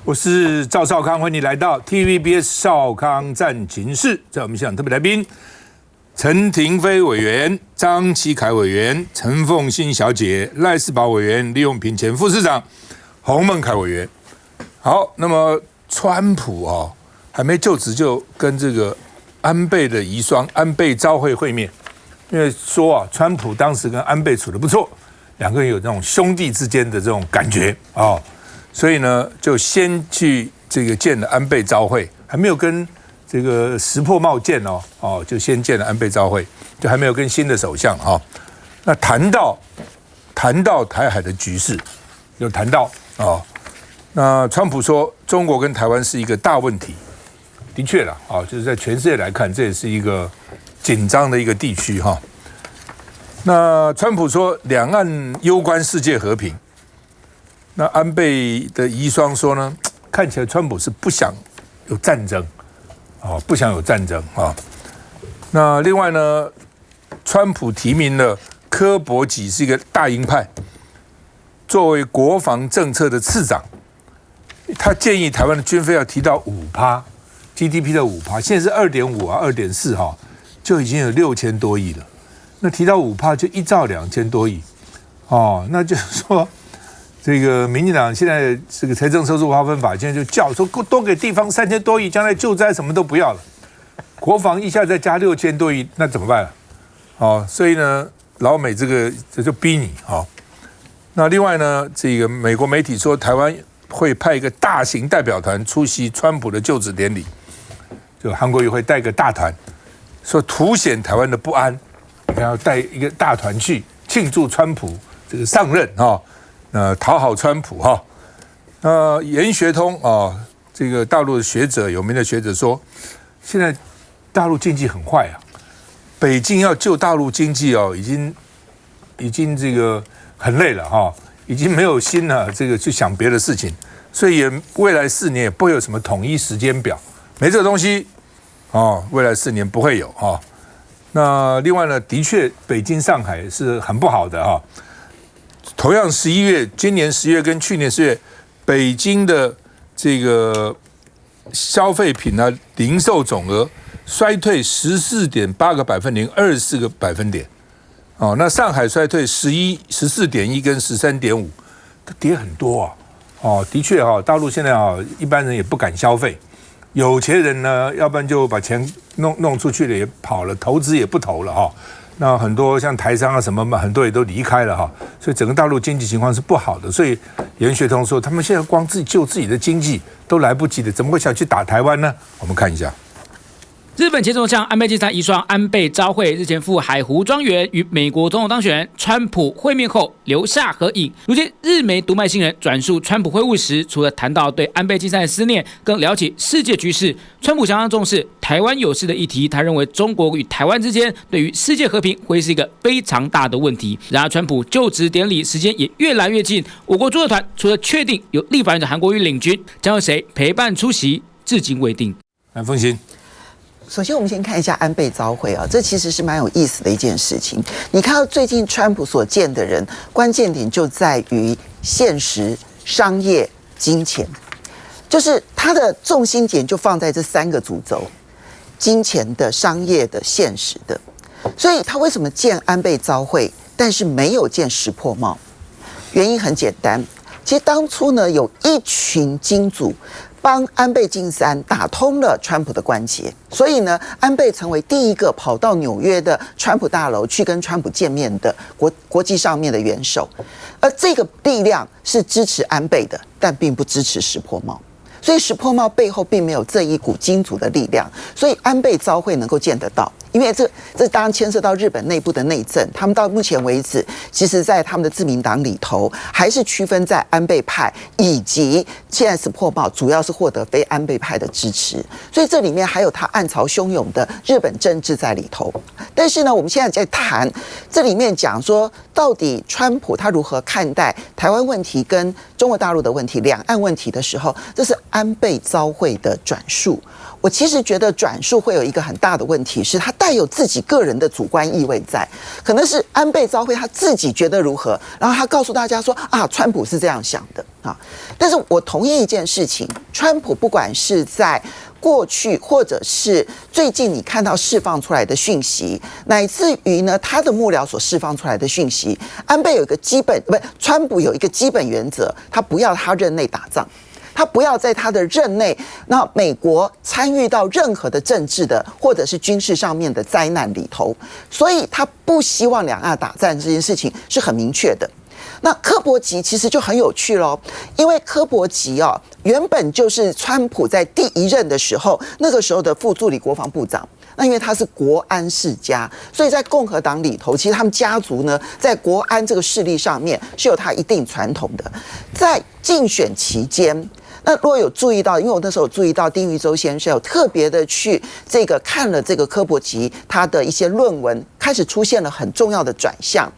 我是赵少康，欢迎你来到 TVBS 少康战情室。在我们现场特别来宾，陈亭妃委员、张启凯委员、陈凤馨小姐、赖士葆委员、李永平前副市长、洪孟凯委员。好，那么川普还没就职就跟这个安倍的遗孀安倍昭惠会面，因为说川普当时跟安倍处得不错，两个人有这种兄弟之间的这种感觉所以呢，就先去这个见了安倍昭惠，还没有跟这个石破茂见就先见了安倍昭惠，就还没有跟新的首相那谈到台海的局势，有谈到那川普说中国跟台湾是一个大问题，的确啦就是在全世界来看，这也是一个紧张的一个地区那川普说两岸攸关世界和平。那安倍的遗孀说呢，看起来川普是不想有战争不想有战争那另外呢，川普提名了柯博己是一个大鹰派，作为国防政策的次长，他建议台湾的军费要提到5%，GDP 的5%，现在是2.5 2.4就已经有6000多亿了。那提到5%就1兆2000多亿那就是说。这个民进党现在这个财政收支划分法，现在就叫说多给地方3000多亿，将来救灾什么都不要了，国防一下再加6000多亿，那怎么办所以呢，老美这就逼你那另外呢，这个美国媒体说台湾会派一个大型代表团出席川普的就职典礼，就韩国瑜会带个大团，说凸显台湾的不安，然后带一个大团去庆祝川普这个上任讨好川普严学通这个大陆的学者，有名的学者说，现在大陆经济很坏北京要救大陆经济已经这个很累了已经没有心了，这个去想别的事情，所以未来4年也不会有什么统一时间表，没这个东西未来4年不会有那另外呢，的确北京、上海是很不好的同样11月，今年10月跟去年10月，北京的这个消费品零售总额衰退14.8个百分点，24个百分点那上海衰退14.1跟13.5，都跌很多的确大陆现在一般人也不敢消费，有钱人呢，要不然就把钱弄出去了也跑了，投资也不投了那很多像台商什么很多也都离开了所以整个大陆经济情况是不好的。所以严学通说，他们现在光救自己的经济都来不及了，怎么会想去打台湾呢？我们看一下。日本前首相安倍晋三遗孀安倍昭惠日前赴海湖庄园与美国总统当选人川普会面后留下合影。如今日媒读卖新闻转述川普会晤时，除了谈到对安倍晋三的思念，更了解世界局势。川普相当重视台湾有事的议题，他认为中国与台湾之间对于世界和平会是一个非常大的问题。然而川普就职典礼时间也越来越近，我国驻日团除了确定由立法院长韩国瑜领军，将由谁陪伴出席，至今未定。来，凤馨。首先，我们先看一下安倍昭惠这其实是蛮有意思的一件事情。你看到最近川普所见的人，关键点就在于现实、商业、金钱，就是他的重心点就放在这3个主轴：金钱的、商业的、现实的。所以他为什么见安倍昭惠，但是没有见石破茂？原因很简单，其实当初呢，有一群金主帮安倍晋三打通了川普的关节，所以呢，安倍成为第一个跑到纽约的川普大楼去跟川普见面的国际上面的元首，而这个力量是支持安倍的，但并不支持石破茂。所以石破茂背后并没有这一股金主的力量，所以安倍昭惠能够见得到。因为这当然牵涉到日本内部的内政，他们到目前为止，其实在他们的自民党里头，还是区分在安倍派以及现在石破茂主要是获得非安倍派的支持，所以这里面还有他暗潮汹涌的日本政治在里头。但是呢，我们现在在谈这里面讲说，到底川普他如何看待台湾问题跟中国大陆的问题、两岸问题的时候，这是安倍昭惠的转述。我其实觉得转述会有一个很大的问题，是它带有自己个人的主观意味在，可能是安倍昭惠他自己觉得如何，然后他告诉大家说啊，川普是这样想的啊。但是我同意一件事情，川普不管是在过去或者是最近你看到释放出来的讯息，乃至于呢他的幕僚所释放出来的讯息，安倍有一个基本川普有一个基本原则，他不要他任内打仗，他不要在他的任内，那美国参与到任何的政治的或者是军事上面的灾难里头，所以他不希望两岸打战这件事情是很明确的。那柯博吉其实就很有趣咯，因为柯博吉原本就是川普在第一任的时候，那个时候的副助理国防部长。那因为他是国安世家，所以在共和党里头，其实他们家族呢，在国安这个势力上面是有他一定传统的。在竞选期间，那如果有注意到，因为我那时候有注意到丁于洲先生有特别的去看了这个柯博吉他的一些论文，开始出现了很重要的转向。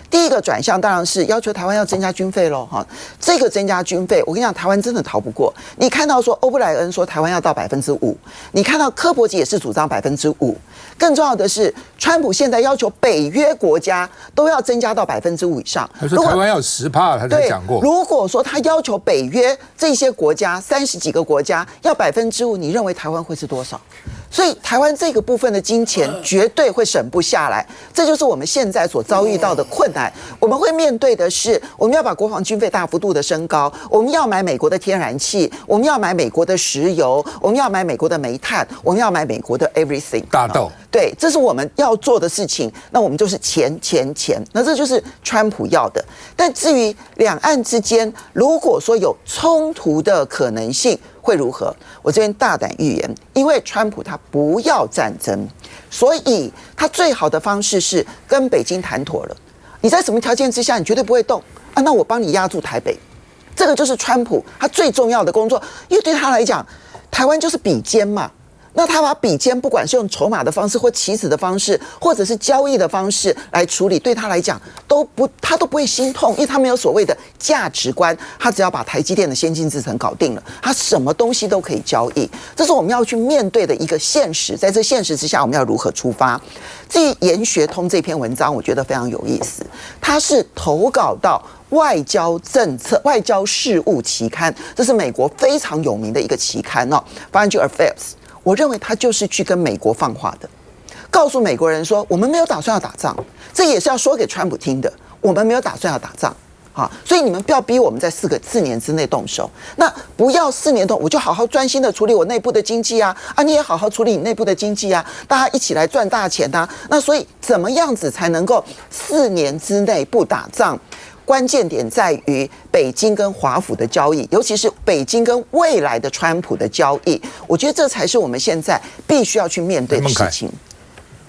第一个转向当然是要求台湾要增加军费咯哈，这个增加军费，我跟你讲，台湾真的逃不过。你看到说欧布莱恩说台湾要到5%，你看到柯博吉也是主张5%，更重要的是，川普现在要求北约国家都要增加到5%以上。他说台湾要10%，他才讲过。如果说他要求北约这些国家30几个国家要5%，你认为台湾会是多少？所以台湾这个部分的金钱绝对会省不下来，这就是我们现在所遭遇到的困难。我们会面对的是，我们要把国防军费大幅度的升高，我们要买美国的天然气，我们要买美国的石油，我们要买美国的煤炭，我们要买美国的 everything 大豆。对，这是我们要做的事情。那我们就是钱，那这就是川普要的。但至于两岸之间，如果说有冲突的可能性会如何？我这边大胆预言，因为川普他不要战争，所以他最好的方式是跟北京谈妥了。你在什么条件之下，你绝对不会动啊？那我帮你压住台北，这个就是川普他最重要的工作，因为对他来讲，台湾就是比肩嘛。那他把比肩，不管是用筹码的方式，或棋子的方式，或者是交易的方式来处理，对他来讲他都不会心痛，因为他没有所谓的价值观，他只要把台积电的先进制程搞定了，他什么东西都可以交易。这是我们要去面对的一个现实，在这现实之下，我们要如何出发？至于研学通这篇文章，我觉得非常有意思，它是投稿到外交政策、外交事务期刊，这是美国非常有名的一个期刊Foreign Affairs。我认为他就是去跟美国放话的，告诉美国人说，我们没有打算要打仗，这也是要说给川普听的，我们没有打算要打仗啊，所以你们不要逼我们在4年之内动手，那不要4年我就好好专心的处理我内部的经济啊，你也好好处理你内部的经济啊，大家一起来赚大钱啊，那所以怎么样子才能够4年之内不打仗？关键点在于北京跟华府的交易，尤其是北京跟未来的川普的交易，我觉得这才是我们现在必须要去面对的事情。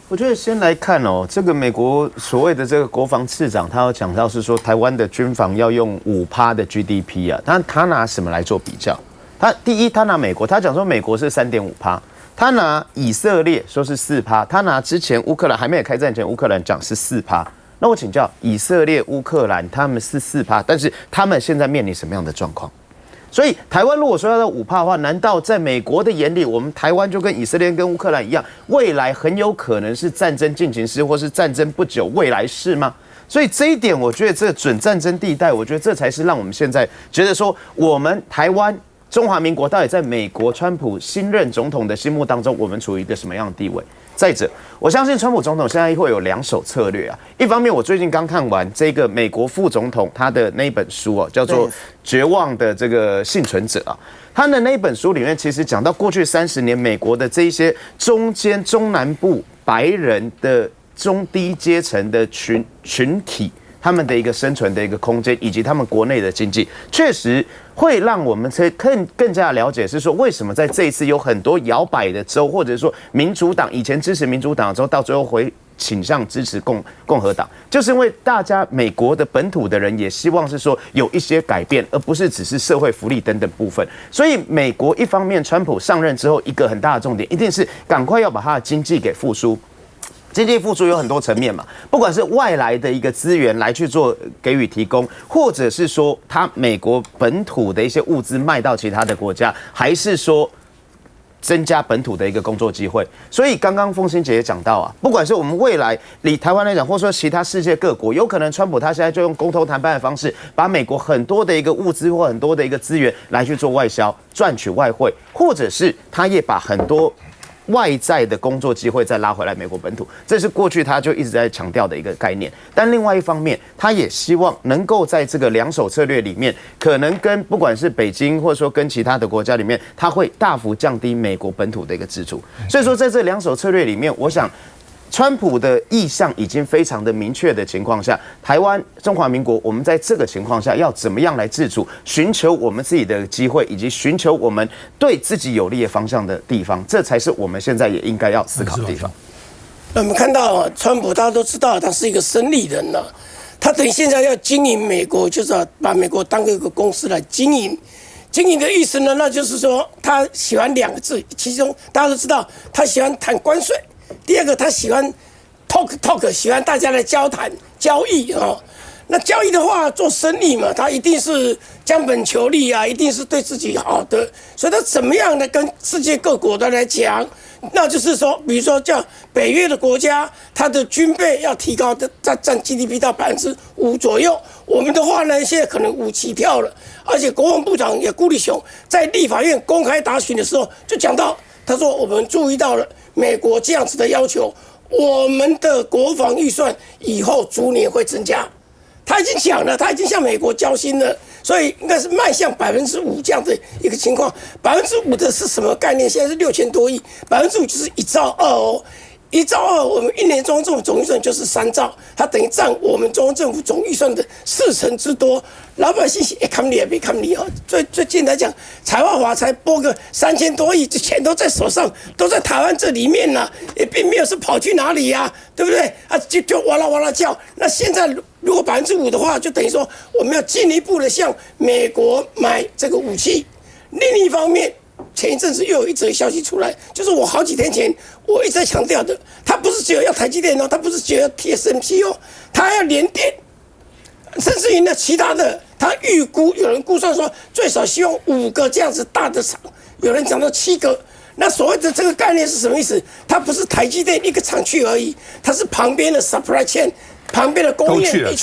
我觉得先来看这个美国所谓的这个国防次长，他有讲到是说台湾的军防要用5%的 GDP 啊，他拿什么来做比较？第一，他拿美国，他讲说美国是3.5%，他拿以色列说是4%，他拿之前乌克兰还没有开战前乌克兰讲是4%。那我请教，以色列、乌克兰他们是4%，但是他们现在面临什么样的状况？所以台湾如果说要到5%的话，难道在美国的眼里，我们台湾就跟以色列跟乌克兰一样，未来很有可能是战争进行时，或是战争不久未来式吗？所以这一点，我觉得这个准战争地带，我觉得这才是让我们现在觉得说，我们台湾中华民国到底在美国川普新任总统的心目当中，我们处于一个什么样的地位？再者，我相信川普总统现在会有2手策略啊。一方面，我最近刚看完这个美国副总统他的那一本书叫做《绝望的这个幸存者》啊。他的那一本书里面，其实讲到过去30年美国的这一些中南部白人的中低阶层的群体。他们的一个生存的一个空间，以及他们国内的经济，确实会让我们更加了解，是说为什么在这一次有很多摇摆的州，或者说民主党以前支持民主党的州，到最后会倾向支持共和党，就是因为大家美国的本土的人也希望是说有一些改变，而不是只是社会福利等等部分。所以美国一方面，川普上任之后，一个很大的重点一定是赶快要把他的经济给复苏。经济复苏有很多层面嘛，不管是外来的一个资源来去做给予提供，或者是说他美国本土的一些物资卖到其他的国家，还是说增加本土的一个工作机会。所以刚刚凤馨姐也讲到啊，不管是我们未来以台湾来讲，或者说其他世界各国，有可能川普他现在就用公投谈判的方式，把美国很多的一个物资或很多的一个资源来去做外销，赚取外汇，或者是他也把很多外在的工作机会再拉回来美国本土，这是过去他就一直在强调的一个概念。但另外一方面，他也希望能够在这个两手策略里面，可能跟不管是北京或者说跟其他的国家里面，他会大幅降低美国本土的一个支出。所以说在这两手策略里面，我想川普的意向已经非常的明确的情况下，台湾中华民国，我们在这个情况下要怎么样来自主，寻求我们自己的机会，以及寻求我们对自己有利的方向的地方，这才是我们现在也应该要思考的地方。那我们看到川普，大家都知道他是一个生力人了，他等于现在要经营美国，就是要把美国当一个公司来经营。经营的意思呢，那就是说他喜欢两个字，其中大家都知道，他喜欢谈关税。第二个，他喜欢 talk， 喜欢大家来交谈交易啊。那交易的话，做生意嘛，他一定是将本求利啊，一定是对自己好的。所以他怎么样呢？跟世界各国的来讲，那就是说，比如说叫北约的国家，它的军备要提高的，占 GDP 到5%左右。我们的话呢，现在可能5起跳了，而且国防部长也顾立雄在立法院公开答询的时候就讲到，他说我们注意到了美国这样子的要求，我们的国防预算以后逐年会增加。他已经讲了，他已经向美国交心了，所以应该是迈向5%这样的一个情况。5%的是什么概念？现在是6000多亿，5%就是1兆2哦。1兆2，我们一年中央政府总预算就是3兆，它等于占我们中央政府总预算的40%之多。老百姓也看你也别看你啊！最近来讲，财万华才拨个3000多亿，这钱都在手上，都在台湾这里面了，也并没有是跑去哪里呀，对不对？啊，就哇啦哇啦叫。那现在如果5%的话，就等于说我们要进一步的向美国买这个武器。另一方面，前一阵子又有一则消息出来，就是我好几天前我一直在强调的，它不是只有要台积电哦，它不是只有要 TSMC 哦，它还要联电，甚至于呢其他的，它预估有人估算说最少希望5个这样子大的厂，有人讲到7个。那所谓的这个概念是什么意思？它不是台积电一个厂区而已，它是旁边的 supply chain。旁边的供应链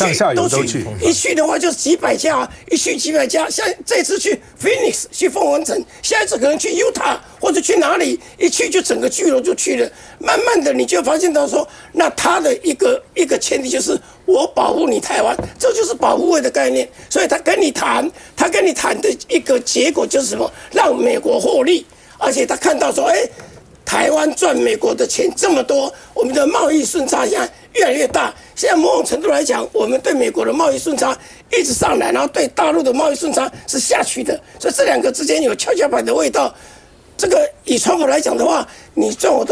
一去的话就是几百家，一去几百家。像这次去 Phoenix 去凤凰城，下一次可能去 Utah 或者去哪里，一去就整个聚落就去了。慢慢的你就发现到说，那它的一个前提就是我保护你台湾，这就是保护卫的概念。所以他跟你谈的一个结果就是什么？让美国获利，而且他看到说，台湾赚美国的钱这么多，我们的贸易顺差现在越来越大。现在某种程度来讲，我们对美国的贸易顺差一直上来，然后对大陆的贸易顺差是下去的，所以这两个之间有跷跷板的味道。这个以川普来讲的话，你赚我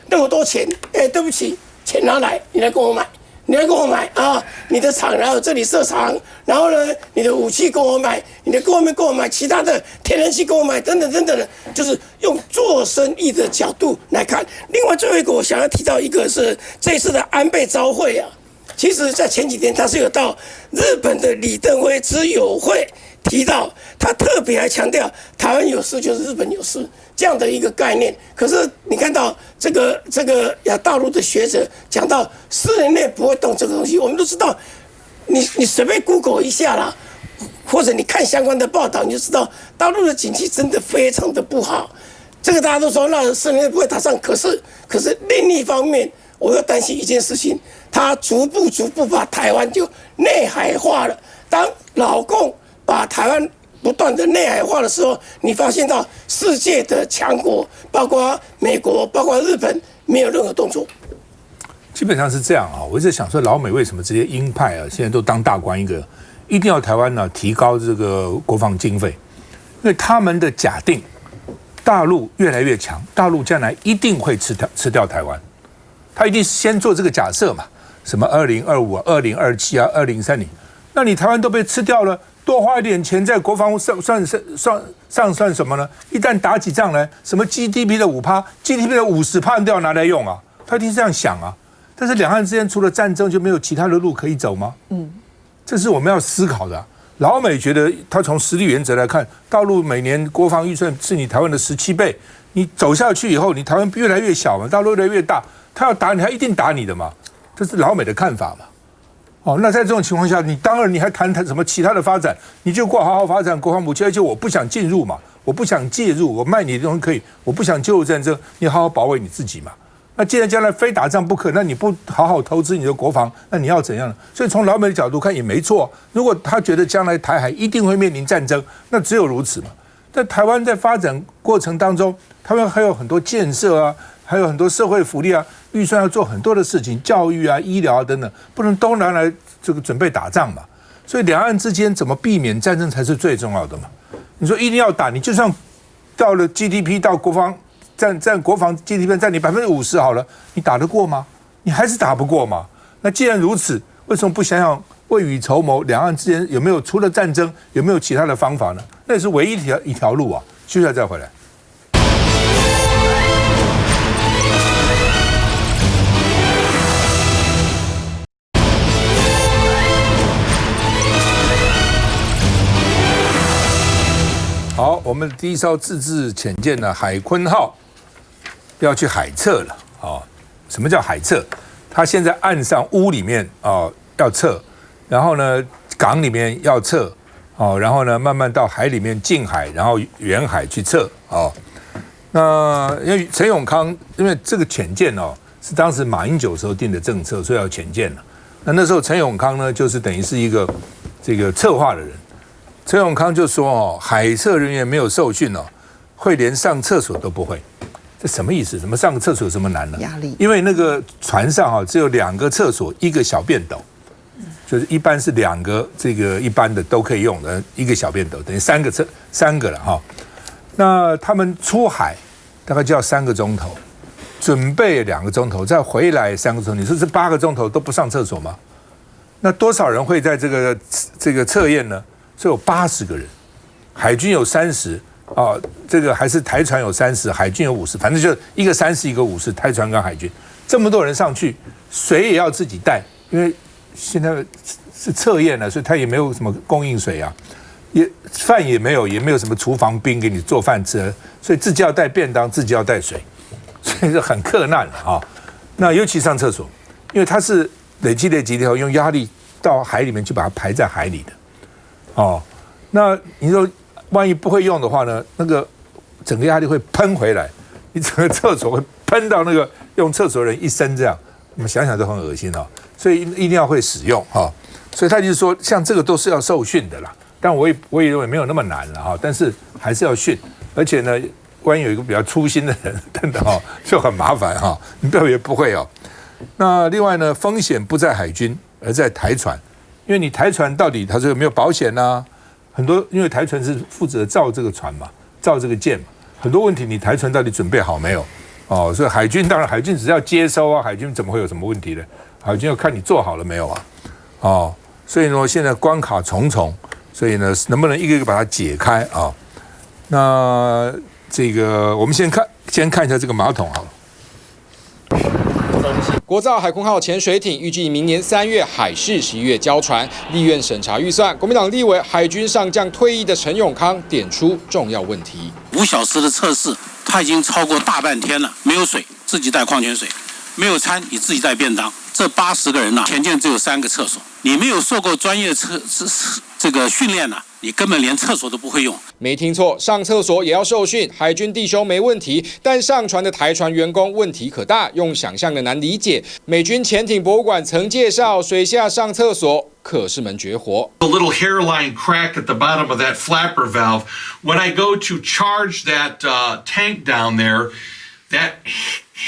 那么多钱，对不起，钱拿来，你来跟我买。你来跟我买啊！你的厂，然后这里设厂，然后呢，你的武器跟我买，你的外面跟我买，其他的天然气跟我买，等等等等的，就是用做生意的角度来看。另外，最后一个我想要提到一个是这次的安倍朝会啊，其实在前几天他是有到日本的李登辉之友会提到，他特别还强调台湾有事就是日本有事这样的一个概念。可是你看到这个大陆的学者讲到4年内不会动这个东西，我们都知道，你随便 Google 一下啦，或者你看相关的报道，你就知道大陆的经济真的非常的不好。这个大家都说那4年内不会打仗，可是另一方面，我又担心一件事情，他逐步把台湾就内海化了。当老共把台湾不断的内海化的时候，你发现到世界的强国，包括美国，包括日本，没有任何动作。基本上是这样啊。我一直想说，老美为什么这些鹰派啊，现在都当大官一定要台湾呢提高这个国防经费，因为他们的假定，大陆越来越强，大陆将来一定会吃掉台湾，他一定先做这个假设嘛，什么2025、2027啊、2030，那你台湾都被吃掉了。多花一点钱在国防算什么呢？一旦打起仗来，什么 GDP 的5%、GDP 的50%都要拿来用啊！他一定是这样想啊。但是两岸之间除了战争就没有其他的路可以走吗？这是我们要思考的。老美觉得他从实力原则来看，大陆每年国防预算是你台湾的17倍，你走下去以后，你台湾越来越小嘛，大陆越来越大，他要打你，他一定打你的嘛，这是老美的看法嘛。哦，那在这种情况下，你当然你还谈什么其他的发展，你就给我好好发展国防武器，而且我不想进入嘛，我不想介入，我卖你的东西可以，我不想介入战争，你好好保卫你自己嘛。那既然将来非打仗不可，那你不好好投资你的国防，那你要怎样呢？所以从老美的角度看也没错。如果他觉得将来台海一定会面临战争，那只有如此嘛。但台湾在发展过程当中，台湾还有很多建设啊，还有很多社会福利啊，预算要做很多的事情，教育啊、医疗啊等等，不能都拿来这个准备打仗嘛。所以两岸之间怎么避免战争才是最重要的嘛。你说一定要打，你就算到了 GDP 到国防占国防 GDP 占你50%好了，你打得过吗？你还是打不过嘛。那既然如此，为什么不想想未雨绸缪，两岸之间有没有除了战争有没有其他的方法呢？那也是唯一一条路啊。休息再回来。好，我们第一艘自制潜舰呢，海鲲号要去海测了啊！什么叫海测？它现在岸上屋里面啊要测，然后呢港里面要测哦，然后呢慢慢到海里面近海，然后远海去测哦。那因为陈永康，因为这个潜舰哦是当时马英九时候定的政策，所以要潜舰了。那时候陈永康呢，就是等于是一个这个策划的人。陈永康就说哦，海测人员没有受训哦，会连上厕所都不会。这什么意思？什么上个厕所有什么难呢？压力。因为那个船上哈只有2个厕所，1个小便斗，就是一般是2个这个一般的都可以用的1个小便斗，等于3个了哈。那他们出海大概就要3个钟头，准备2个钟头，再回来3个钟头。你说这8个钟头都不上厕所吗？那多少人会在这个测验呢？所以有80个人，海军有30啊，这个还是台船有30，海军有50，反正就一个30，一个50，台船跟海军这么多人上去，水也要自己带，因为现在是测验了，所以他也没有什么供应水啊，饭也没有什么厨房兵给你做饭吃，所以自己要带便当，自己要带水，所以是很克难啊。那尤其上厕所，因为它是累积以后用压力到海里面去把它排在海里的。哦，那你说万一不会用的话呢？那个整个压力会喷回来，你整个厕所会喷到那个用厕所的人一身这样，我们想想都很恶心哦。所以一定要会使用哈。所以他就是说，像这个都是要受训的啦。但我也认为没有那么难了哈，但是还是要训。而且呢，万一有一个比较粗心的人，等等哈，就很麻烦哈。你不要以为不会哦。那另外呢，风险不在海军，而在台船。因为你台船到底它这个没有保险啊，很多因为台船是负责造这个船嘛，造这个舰嘛，很多问题你台船到底准备好没有？哦，所以海军当然海军只要接收啊，海军怎么会有什么问题呢？海军要看你做好了没有啊？哦，所以呢现在关卡重重，所以呢能不能一个一个把它解开啊？那这个我们先看一下这个马桶好了。国造海鲲号潜水艇预计明年3月海试，11月交船。立院审查预算，国民党立委海军上将退役的陈永康点出重要问题：5小时的测试，他已经超过大半天了，没有水，自己带矿泉水；没有餐，你自己带便当。这80个人呢，潜舰只有3个厕所，你没有受过专业这个训练呢，你根本连厕所都不会用。没听错，上厕所也要受训。海军弟兄没问题，但上船的台船员工问题可大，用想象的难理解。美军潜艇博物馆曾介绍，水下上厕所可是门绝活。A little hairline crack at the bottom of that flapper valve. When I go to charge that tank down there, that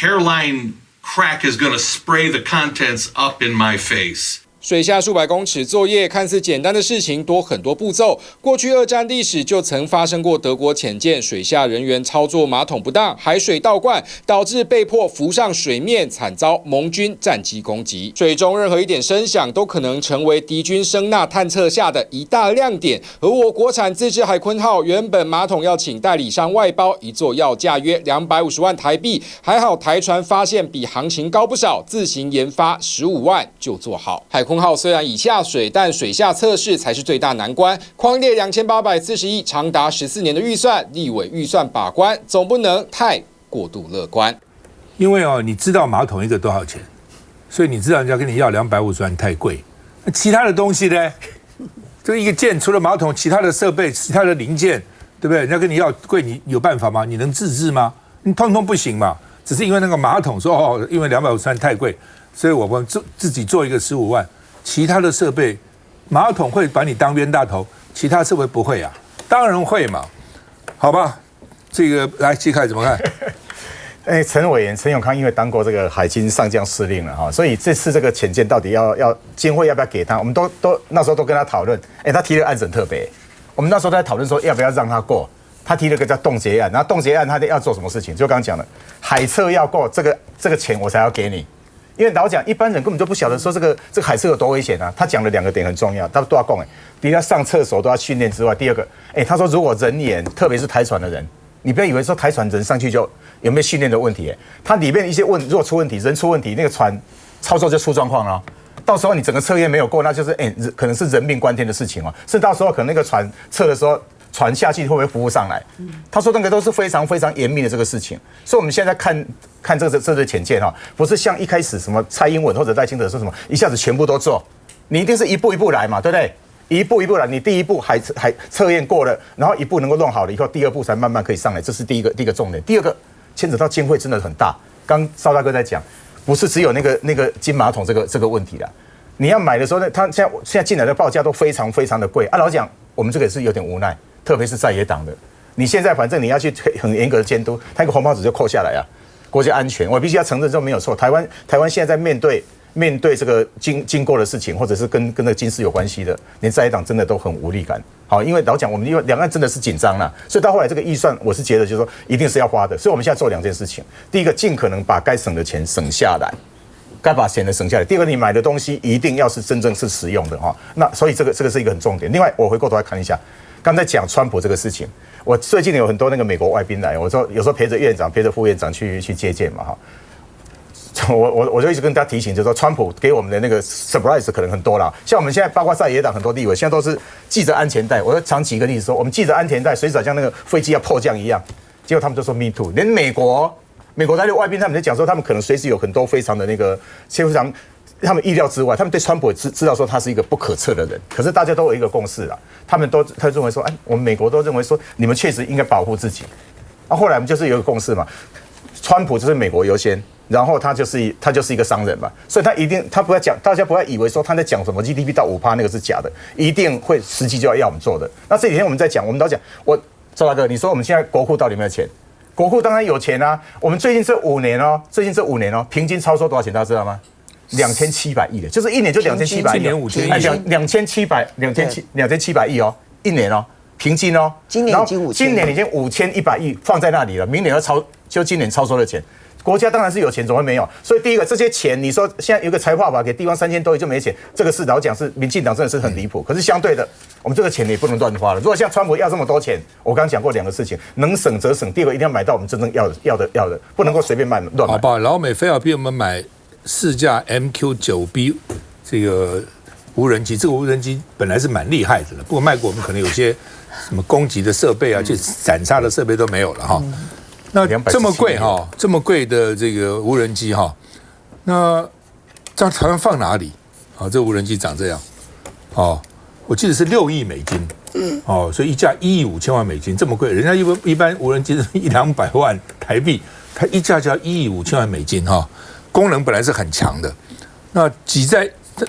hairline crack is going to spray the contents up in my face. 水下数百公尺作业看似简单的事情，多很多步骤。过去2战历史就曾发生过德国潜舰水下人员操作马桶不当，海水倒灌，导致被迫浮上水面，惨遭盟军战机攻击。水中任何一点声响都可能成为敌军声呐探测下的一大亮点。而我国产自制海鲲号原本马桶要请代理商外包，一座要价约250万台币，还好台船发现比行情高不少，自行研发15万就做好。海鲲空号虽然已下水，但水下测试才是最大难关。匡列2840亿，长达14年的预算，立委预算把关，总不能太过度乐观。因为你知道马桶一个多少钱，所以你知道人家跟你要250万太贵。那其他的东西呢？这一个件除了马桶，其他的设备、其他的零件，对不对？人家跟你要贵，你有办法吗？你能自制吗？你通通不行嘛。只是因为那个马桶说因为250万太贵，所以我们自己做一个15万。其他的设备，马桶会把你当冤大头，其他设备不会啊？当然会嘛。好吧，这个来季凯怎么看？陈委员陈永康因为当过这个海军上将司令了哈，所以这次这个潜舰到底要经费要不要给他？我们都那时候都跟他讨论，他提了案子很特别，我们那时候在讨论说要不要让他过，他提了个叫冻结案，然后冻结案他要做什么事情？就刚刚讲的，海测要过这个钱我才要给你，因为老讲一般人根本就不晓得说这个海测有多危险啊。他讲了2个点很重要，他都要讲第一他上厕所都要训练之外，第二个他说如果人员特别是台船的人。你不要以为说台船人上去就有没有训练的问题，它里面一些如果出问题，人出问题，那个船操作就出状况了。到时候你整个测验没有过，那就是可能是人命关天的事情哦。是到时候可能那个船测的时候，船下去会不会浮不上来？他说那个都是非常非常严密的这个事情。所以我们现在看这个潜舰哈，不是像一开始什么蔡英文或者赖清德说什么一下子全部都做，你一定是一步一步来嘛，对不对？一步一步来，你第一步海测验过了，然后一步能够弄好了以后，第二步才慢慢可以上来，这是第一个重点。第二个牵扯到经费真的很大，刚邵大哥在讲，不是只有那个金马桶这个问题啦。你要买的时候呢，他现在进来的报价都非常非常的贵啊。老讲我们这个也是有点无奈，特别是在野党的，你现在反正你要去很严格的监督，他一个红包纸就扣下来啊，国家安全，我必须要承认这没有错。台湾现在在面对这个经过的事情，或者是跟那个军事有关系的，连在野党真的都很无力感。好，因为老讲我们因为两岸真的是紧张啦，所以到后来这个预算，我是觉得就是说一定是要花的。所以我们现在做2件事情：第一个，尽可能把该省的钱省下来，该把钱的省下来；第二个，你买的东西一定要是真正是实用的哈。那所以这个是一个很重点。另外，我回过头来看一下，刚才讲川普这个事情，我最近有很多那个美国外宾来，我说有时候陪着院长、陪着副院长去接见嘛哈。我就一直跟大家提醒，就是说，川普给我们的那个 surprise 可能很多啦。像我们现在，包括在野党很多立委，现在都是系着安全带。我就常举一个例子说，我们系着安全带，随时好像那个飞机要迫降一样。结果他们就说 me too。连美国来的外宾，他们就讲说，他们可能随时有很多非常的那个，非常他们意料之外。他们对川普知道说他是一个不可测的人，可是大家都有一个共识啦。他认为说，我们美国都认为说，你们确实应该保护自己。后来我们就是有一个共识嘛，川普就是美国优先。然后他就是一个商人嘛，所以他不要讲，大家不要以为说他在讲什么 GDP 到5%那个是假的，一定会实际就要我们做的。那这几天我们在讲，我们都讲，周大哥，你说我们现在国库到底有没有钱？国库当然有钱啊。我们最近这5年哦，平均超收多少钱？大家知道吗？2700亿的，就是一年就2700亿，今年2700亿哦，一年哦，平均哦。今年已经5100亿放在那里了，明年就今年超收的钱。国家当然是有钱，怎么会没有？所以第一个，这些钱，你说现在有个财划法给地方3000多亿就没钱，这个是老讲是民进党真的是很离谱。可是相对的，我们这个钱也不能乱花了。如果像川普要这么多钱，我刚刚讲过2个事情，能省则省。第二个，一定要买到我们真正要的，不能够随便乱买。好吧，老美非要逼我们买4架 MQ-9B 这个无人机，这个无人机本来是蛮厉害的了，不过卖过我们可能有些什么攻击的设备啊，就斩杀的设备都没有了哈。那这么贵哈，这么贵的这个无人机哈，那在台湾放哪里？这无人机长这样，我记得是6亿美金，所以一架1亿5千万美金，这么贵，人家一般无人机是100-200万台币，它一架就要1亿5千万美金哈，功能本来是很强的，那挤在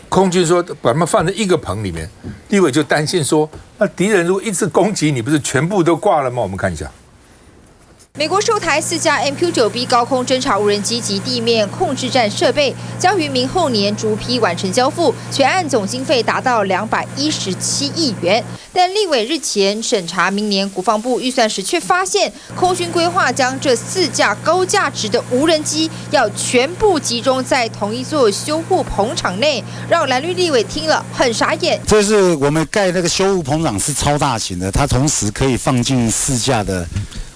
空军说把它们放在一个棚里面，立委就担心说，那敌人如果一次攻击你，不是全部都挂了吗？我们看一下。美国售台4架 MQ-9B 高空侦察无人机及地面控制站设备，将于明后年逐批完成交付，全案总经费达到217亿元。但立委日前审查明年国防部预算时，却发现空军规划将这4架高价值的无人机要全部集中在同一座修护棚场内，让蓝绿立委听了很傻眼。这是我们盖那个修护棚场是超大型的，它同时可以放进4架的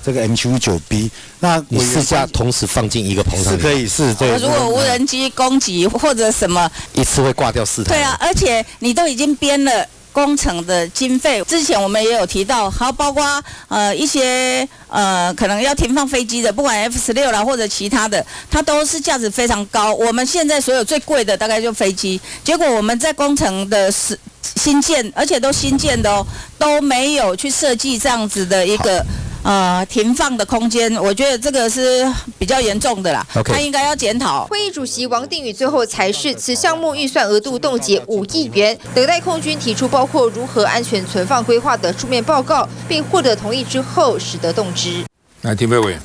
这个 MQ-9B， 那你4架同时放进一个棚上，是可以是对。如果无人机攻击或者什么，一次会挂掉4台。对啊，而且你都已经编了工程的经费，之前我们也有提到，还有包括一些可能要停放飞机的，不管 F-16啦或者其他的，它都是价值非常高。我们现在所有最贵的大概就飞机，结果我们在工程的新建，而且都新建的哦，都没有去设计这样子的一个停放的空间，我觉得这个是比较严重的啦，他应该要检讨。会议主席王定宇最后裁示，此项目预算额度冻结5亿元，等待空军提出包括如何安全存放规划的书面报告，并获得同意之后，使得动之。来，廷飞委员。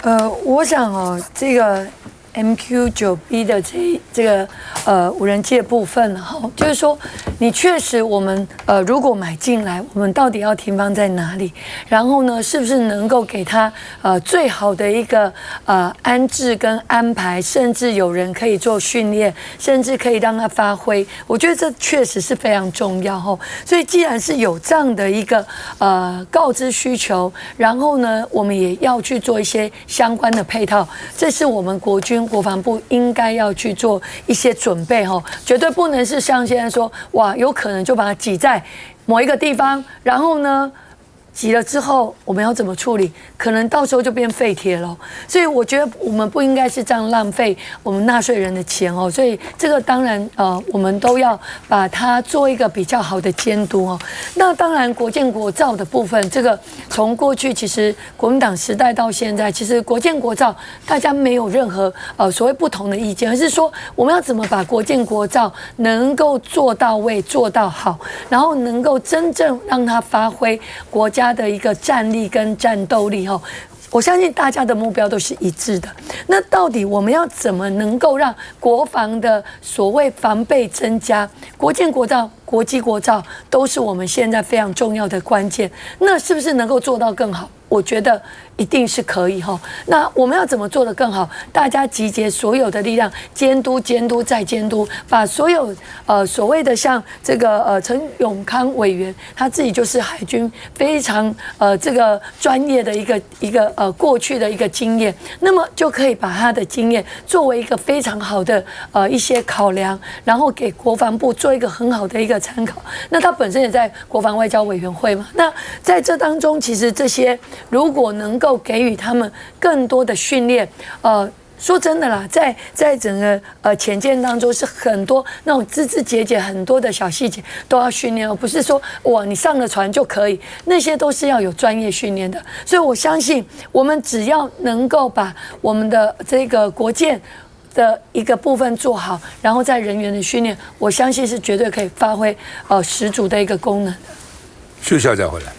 我想这个 MQ-9B 的这个无人机的部分就是说你确实我们如果买进来，我们到底要停放在哪里？然后呢，是不是能够给它最好的一个安置跟安排，甚至有人可以做训练，甚至可以让它发挥？我觉得这确实是非常重要所以既然是有这样的一个告知需求，然后呢，我们也要去做一些相关的配套，这是我们国防部应该要去做一些准备绝对不能是像现在说哇，有可能就把它挤在某一个地方，然后呢挤了之后我们要怎么处理？可能到时候就变废铁了。所以我觉得我们不应该是这样浪费我们纳税人的钱所以这个当然我们都要把它做一个比较好的监督那当然国建国造的部分，这个从过去其实国民党时代到现在，其实国建国造大家没有任何所谓不同的意见，而是说我们要怎么把国建国造能够做到位、做到好，然后能够真正让它发挥国家的一个战力跟战斗力我相信大家的目标都是一致的。那到底我们要怎么能够让国防的所谓防备增加？国建国造、国机国造都是我们现在非常重要的关键。那是不是能够做到更好？我觉得一定是可以那我们要怎么做得更好？大家集结所有的力量，监督、监督再监督，把所有所谓的像这个陈永康委员，他自己就是海军非常这个专业的一个过去的一个经验，那么就可以把他的经验作为一个非常好的一些考量，然后给国防部做一个很好的一个参考。那他本身也在国防外交委员会嘛，那在这当中，其实这些如果能够给予他们更多的训练，说真的啦，在整个潜舰当中是很多那种枝枝节节很多的小细节都要训练，而不是说哇你上了船就可以，那些都是要有专业训练的。所以我相信我们只要能够把我们的这个国建的一个部分做好，然后在人员的训练，我相信是绝对可以发挥十足的一个功能的。休息一下再回来。